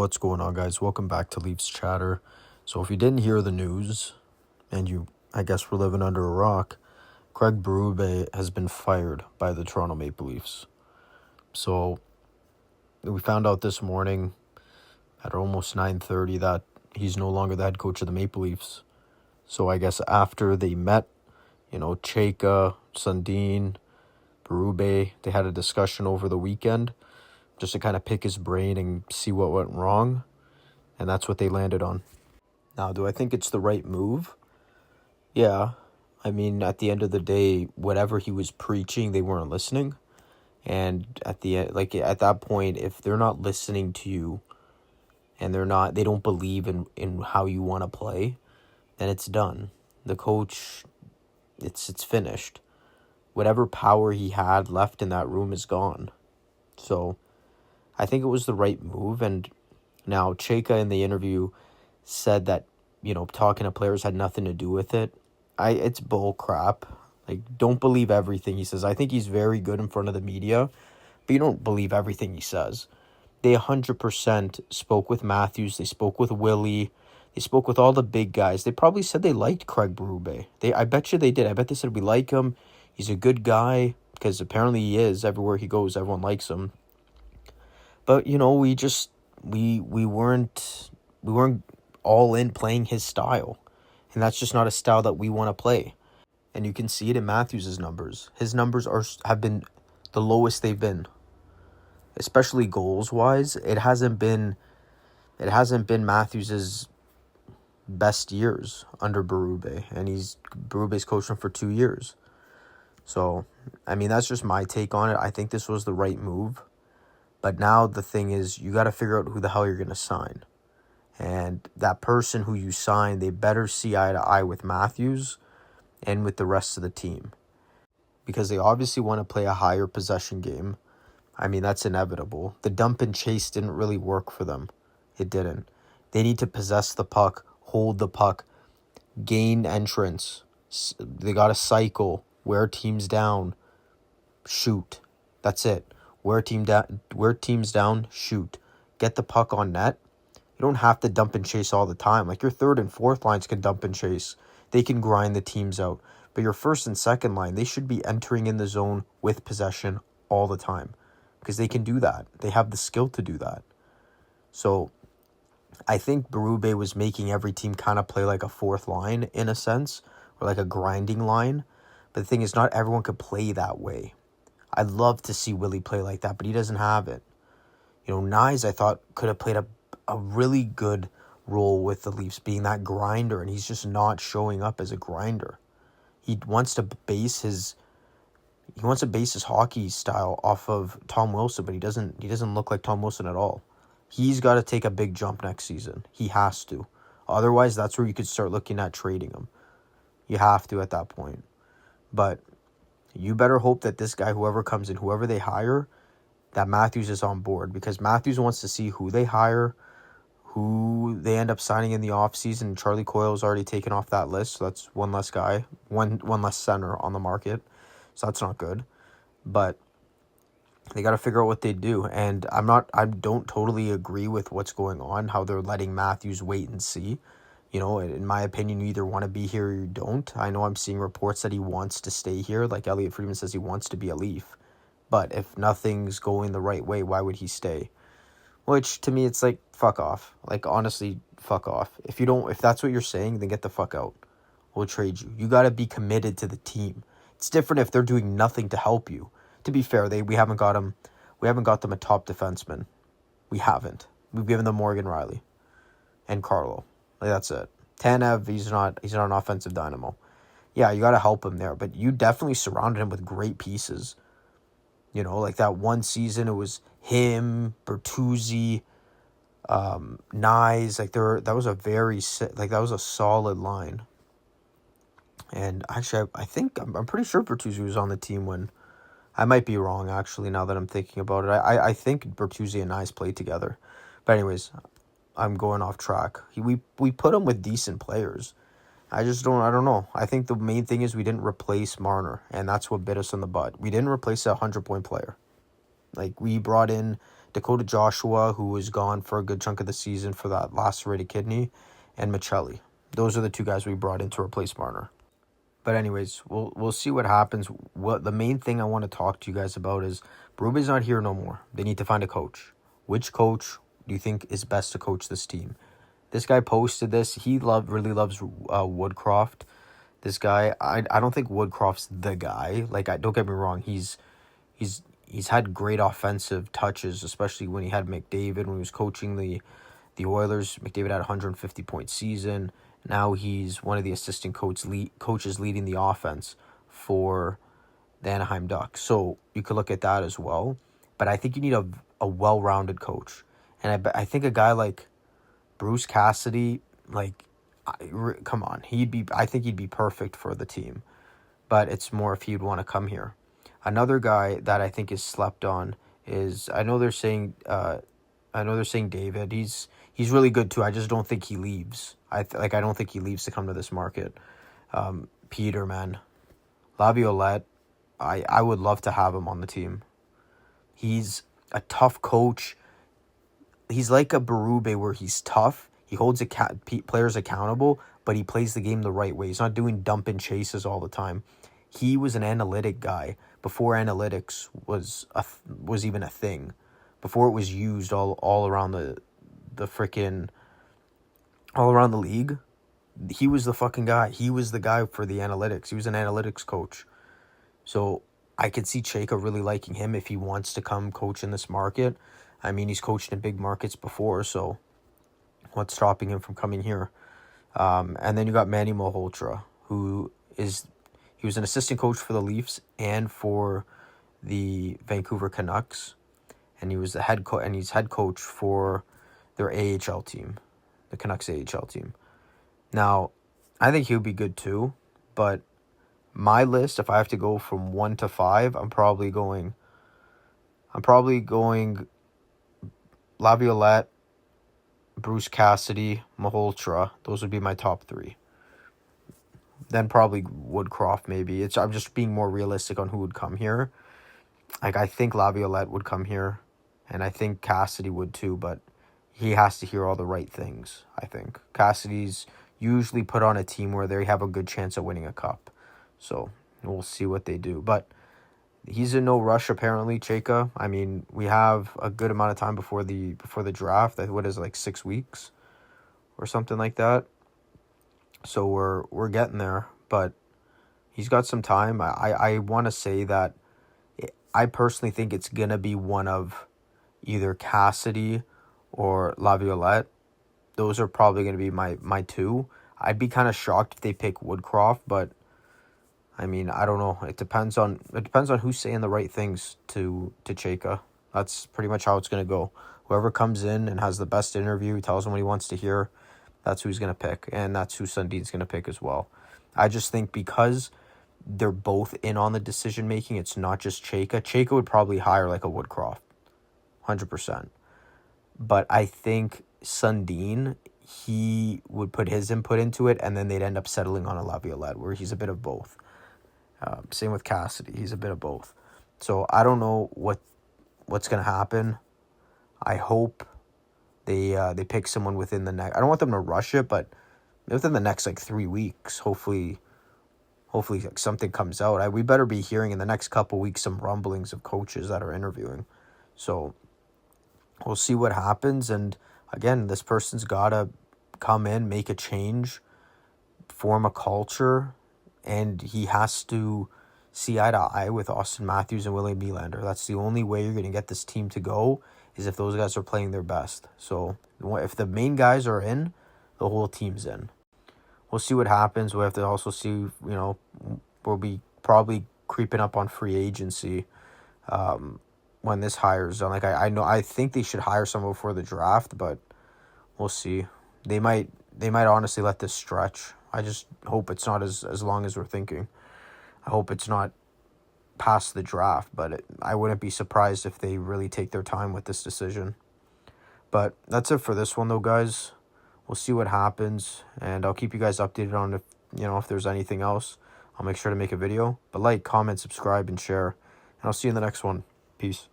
What's going on, guys? Welcome back to Leafs Chatter. So if you didn't hear the news, and you, I guess, were living under a rock, Craig Berube has been fired by the Toronto Maple Leafs. So we found out this morning at almost 9:30 that he's no longer the head coach of the Maple Leafs. So I guess after they met, Chayka, Sundin, Berube, they had a discussion over the weekend just to kind of pick his brain and see what went wrong. And that's what they landed on. Now, do I think it's the right move? Yeah. I mean, at the end of the day, whatever he was preaching, they weren't listening. And at the end, at that point, if they're not listening to you and they don't believe in how you want to play, then it's done. The coach, it's finished. Whatever power he had left in that room is gone. So I think it was the right move. And now Chayka in the interview said that, talking to players had nothing to do with it. It's bull crap. Don't believe everything he says. I think he's very good in front of the media, but you don't believe everything he says. They 100% spoke with Matthews. They spoke with Willie. They spoke with all the big guys. They probably said they liked Craig Berube. I bet you they did. I bet they said, we like him. He's a good guy, because apparently he is. Everywhere he goes, everyone likes him. But, we weren't all in playing his style. And that's just not a style that we want to play. And you can see it in Matthews' numbers. His numbers have been the lowest they've been. Especially goals-wise. It hasn't been Matthews' best years under Berube. And Berube's coached him for 2 years. So, that's just my take on it. I think this was the right move. But now the thing is, you got to figure out who the hell you're going to sign. And that person who you sign, they better see eye to eye with Matthews and with the rest of the team. Because they obviously want to play a higher possession game. That's inevitable. The dump and chase didn't really work for them. It didn't. They need to possess the puck, hold the puck, gain entrance. They got to cycle, wear teams down, shoot. That's it. Wear teams down, shoot. Get the puck on net. You don't have to dump and chase all the time. Your third and fourth lines can dump and chase. They can grind the teams out. But your first and second line, they should be entering in the zone with possession all the time. Because they can do that. They have the skill to do that. So I think Berube was making every team kind of play like a fourth line in a sense. Or like a grinding line. But the thing is, not everyone could play that way. I'd love to see Willie play like that, but he doesn't have it. Nyes, I thought, could have played a really good role with the Leafs, being that grinder, and he's just not showing up as a grinder. He wants to base his hockey style off of Tom Wilson, but he doesn't look like Tom Wilson at all. He's got to take a big jump next season. He has to. Otherwise, that's where you could start looking at trading him. You have to at that point. But you better hope that this guy, whoever comes in, whoever they hire, that Matthews is on board. Because Matthews wants to see who they hire, who they end up signing in the offseason. Charlie Coyle's already taken off that list, so that's one less guy, one less center on the market. So that's not good. But they got to figure out what they do. And I don't totally agree with what's going on, how they're letting Matthews wait and see. In my opinion, you either want to be here or you don't. I know I'm seeing reports that he wants to stay here. Like Elliot Friedman says he wants to be a Leaf. But if nothing's going the right way, why would he stay? Which, to me, it's fuck off. Honestly, fuck off. If that's what you're saying, then get the fuck out. We'll trade you. You got to be committed to the team. It's different if they're doing nothing to help you. To be fair, we haven't got them a top defenseman. We haven't. We've given them Morgan Riley and Carlo. That's it. Tanev, he's not an offensive dynamo. Yeah, you got to help him there, but you definitely surrounded him with great pieces. That one season, it was him, Bertuzzi, Nyes. That was a solid line. And actually, I'm pretty sure Bertuzzi was on the team when. I might be wrong, actually, now that I'm thinking about it. I think Bertuzzi and Nyes played together. But anyways, I'm going off track. We put him with decent players. I don't know. I think the main thing is we didn't replace Marner, and that's what bit us in the butt. We didn't replace a 100-point player. We brought in Dakota Joshua, who was gone for a good chunk of the season for that lacerated kidney, and Michelli. Those are the 2 guys we brought in to replace Marner. But anyways, we'll see what happens. What the main thing I want to talk to you guys about is Berube's not here no more. They need to find a coach. Which coach do you think is best to coach this team? This guy posted this. He really loves Woodcroft. This guy, I don't think Woodcroft's the guy. Like, don't get me wrong. He's had great offensive touches, especially when he had McDavid, when he was coaching the Oilers. McDavid had a 150-point season. Now he's one of the assistant coaches leading the offense for the Anaheim Ducks. So you could look at that as well. But I think you need a well-rounded coach. And I think a guy like Bruce Cassidy, come on. I think he'd be perfect for the team. But it's more if he'd want to come here. Another guy that I think is slept on is, I know they're saying David. He's really good too. I just don't think he leaves. I don't think he leaves to come to this market. Peter, man. Laviolette, I would love to have him on the team. He's a tough coach. He's like a Berube where he's tough. He holds players accountable, but he plays the game the right way. He's not doing dump and chases all the time. He was an analytic guy before analytics was even a thing. Before it was used all around the league. He was the fucking guy. He was the guy for the analytics. He was an analytics coach. So I could see Chayka really liking him if he wants to come coach in this market. I mean, he's coached in big markets before, so what's stopping him from coming here? And then you got Manny Malhotra, he was an assistant coach for the Leafs and for the Vancouver Canucks, and he was the head coach, and he's head coach for their AHL team, the Canucks AHL team. Now, I think he would be good too, but my list, if I have to go from 1 to 5, I'm probably going Laviolette, Bruce Cassidy, Malhotra. Those would be my top 3. Then probably Woodcroft, maybe. I'm just being more realistic on who would come here. Like, I think Laviolette would come here, and I think Cassidy would too, but he has to hear all the right things, I think. Cassidy's usually put on a team where they have a good chance of winning a cup. So we'll see what they do. But he's in no rush, apparently, Chayka. I mean, we have a good amount of time before the draft. What is it, like 6 weeks or something like that? So we're getting there, but he's got some time. I want to say that I personally think it's going to be one of either Cassidy or Laviolette. Those are probably going to be my 2. I'd be kind of shocked if they pick Woodcroft, but I mean, I don't know. It depends on who's saying the right things to Chayka. That's pretty much how it's going to go. Whoever comes in and has the best interview, tells him what he wants to hear, that's who he's going to pick, and that's who Sundin's going to pick as well. I just think because they're both in on the decision-making, it's not just Chayka. Chayka would probably hire like a Woodcroft, 100%. But I think Sundin, he would put his input into it, and then they'd end up settling on a Laviolette, where he's a bit of both. Same with Cassidy. He's a bit of both. So I don't know what's going to happen. I hope they pick someone within the next... I don't want them to rush it, but within the next 3 weeks, hopefully something comes out. We better be hearing in the next couple weeks some rumblings of coaches that are interviewing. So we'll see what happens. And again, this person's got to come in, make a change, form a culture, and he has to see eye to eye with Austin Matthews and William Nylander. That's the only way you're going to get this team to go, is if those guys are playing their best. So if the main guys are in, the whole team's in. We'll see what happens. We'll have to also see, we'll be probably creeping up on free agency when this hire's done. I think they should hire someone before the draft, but we'll see. They might honestly let this stretch. I just hope it's not as long as we're thinking. I hope it's not past the draft, but I wouldn't be surprised if they really take their time with this decision. But that's it for this one, though, guys. We'll see what happens, and I'll keep you guys updated on if there's anything else. I'll make sure to make a video. But comment, subscribe, and share, and I'll see you in the next one. Peace.